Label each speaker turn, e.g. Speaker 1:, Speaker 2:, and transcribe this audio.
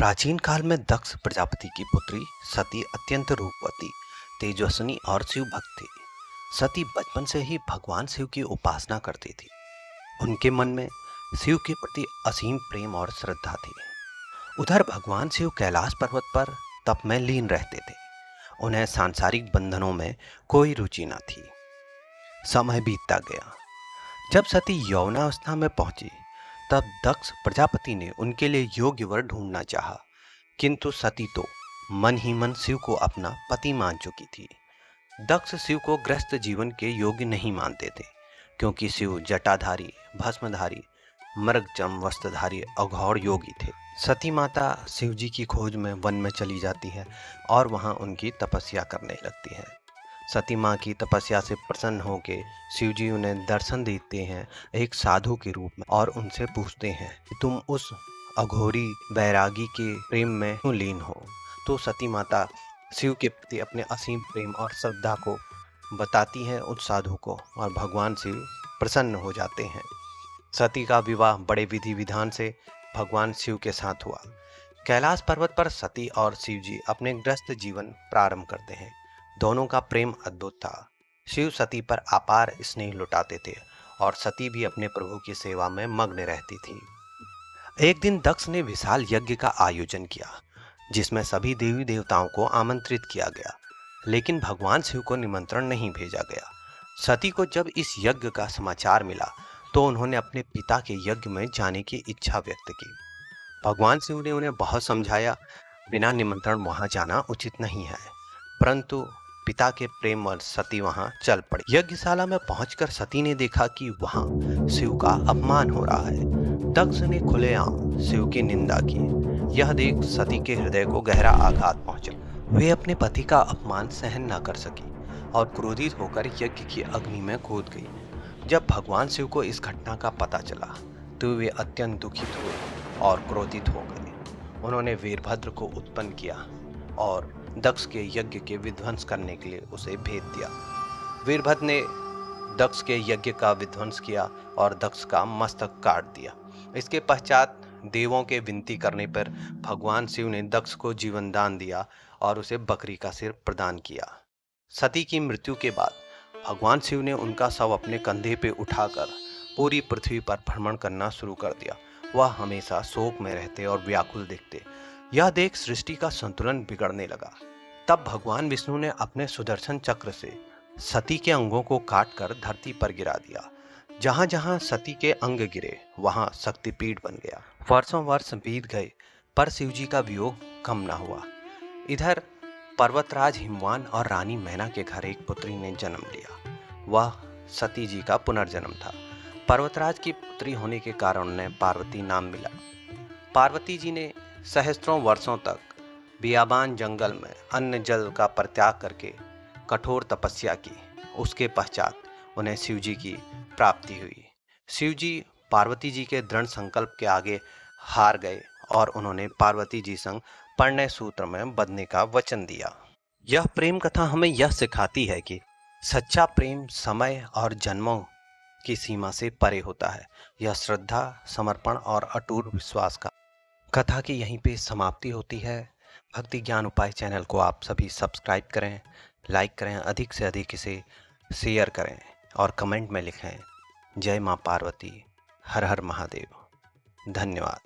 Speaker 1: प्राचीन काल में दक्ष प्रजापति की पुत्री सती अत्यंत रूपवती, तेजस्विनी और शिव भक्त थी। सती बचपन से ही भगवान शिव की उपासना करती थी। उनके मन में शिव के प्रति असीम प्रेम और श्रद्धा थी। उधर भगवान शिव कैलाश पर्वत पर तप में लीन रहते थे। उन्हें सांसारिक बंधनों में कोई रुचि न थी। समय बीतता गया। जब सती यौवनावस्था में पहुंची तब दक्ष प्रजापति ने उनके लिए योग्य वर ढूंढना चाहा, किंतु सती तो मन ही मन शिव को अपना पति मान चुकी थी। दक्ष शिव को गृहस्थ जीवन के योग्य नहीं मानते थे, क्योंकि शिव जटाधारी, भस्मधारी, मृगचम वस्त्रधारी अघोर योगी थे। सती माता शिव जी की खोज में वन में चली जाती है और वहां उनकी तपस्या करने लगती है। सती माँ की तपस्या से प्रसन्न होकर शिव जी उन्हें दर्शन देते हैं एक साधु के रूप में और उनसे पूछते हैं कि तुम उस अघोरी बैरागी के प्रेम में क्यों लीन हो। तो सती माता शिव के प्रति अपने असीम प्रेम और श्रद्धा को बताती हैं उस साधु को और भगवान शिव प्रसन्न हो जाते हैं। सती का विवाह बड़े विधि विधान से भगवान शिव के साथ हुआ। कैलाश पर्वत पर सती और शिव जी अपने गृहस्थ जीवन प्रारंभ करते हैं। दोनों का प्रेम अद्भुत था। शिव सती पर अपार स्नेह लुटाते थे और सती भी अपने प्रभु की सेवा में मग्न रहती थी। एक दिन दक्ष ने विशाल यज्ञ का आयोजन किया, जिसमें सभी देवी देवताओं को आमंत्रित किया गया, लेकिन भगवान शिव को निमंत्रण नहीं भेजा गया। सती को जब इस यज्ञ का समाचार मिला तो उन्होंने अपने पिता के यज्ञ में जाने की इच्छा व्यक्त की। भगवान शिव ने उन्हें बहुत समझाया, बिना निमंत्रण वहां जाना उचित नहीं है, परंतु पिता के प्रेम और सती वहां चल पड़ी। यज्ञशाला में पहुंचकर सती ने देखा कि वहां शिव का अपमान हो रहा है। दक्ष ने खुलेआम शिव की निंदा की। यह देख सती के हृदय को गहरा आघात पहुंचा। वे अपने पति का अपमान सहन न कर सकी और क्रोधित होकर यज्ञ की अग्नि में कूद गई। जब भगवान शिव को इस घटना का पता चला तो वे अत्यंत दुखित हुए और क्रोधित हो गए। उन्होंने वीरभद्र को उत्पन्न किया और दक्ष के यज्ञ के विध्वंस करने के लिए उसे भेज दिया। वीरभद्र ने दक्ष के यज्ञ का विध्वंस किया और दक्ष का मस्तक काट दिया। इसके पश्चात देवों के विनती करने पर भगवान शिव ने दक्ष को जीवन दान दिया और उसे बकरी का सिर प्रदान किया। सती की मृत्यु के बाद भगवान शिव ने उनका शव अपने कंधे पे उठाकर पूरी पृथ्वी पर भ्रमण करना शुरू कर दिया। वह हमेशा शोक में रहते और व्याकुल दिखते। यह देख सृष्टि का संतुलन बिगड़ने लगा। तब भगवान विष्णु ने अपने सुदर्शन चक्र से सती के अंगों को काटकर धरती पर गिरा दिया। जहां जहां सती के अंग गिरे वहां शक्तिपीठ बन गया। वर्षों वर्ष बीत गए पर शिव जी का वियोग कम न हुआ। इधर पर्वतराज हिमवान और रानी मैना के घर एक पुत्री ने जन्म लिया। वह सती जी का पुनर्जन्म था। पर्वतराज की पुत्री होने के कारण उन्हें पार्वती नाम मिला। पार्वती जी ने सहस्त्रों वर्षों तक बियाबान जंगल में अन्न जल का परित्याग करके कठोर तपस्या की। उसके पश्चात उन्हें शिव जी की प्राप्ति हुई। शिव जी पार्वती जी के दृढ़ संकल्प के आगे हार गए और उन्होंने पार्वती जी संग परिणय सूत्र में बंधने का वचन दिया। यह प्रेम कथा हमें यह सिखाती है कि सच्चा प्रेम समय और जन्मों की सीमा से परे होता है। यह श्रद्धा, समर्पण और अटूट विश्वास का। कथा की यहीं पे समाप्ति होती है। भक्ति ज्ञान उपाय चैनल को आप सभी सब्सक्राइब करें, लाइक करें, अधिक से अधिक इसे शेयर करें और कमेंट में लिखें जय मां पार्वती, हर हर महादेव। धन्यवाद।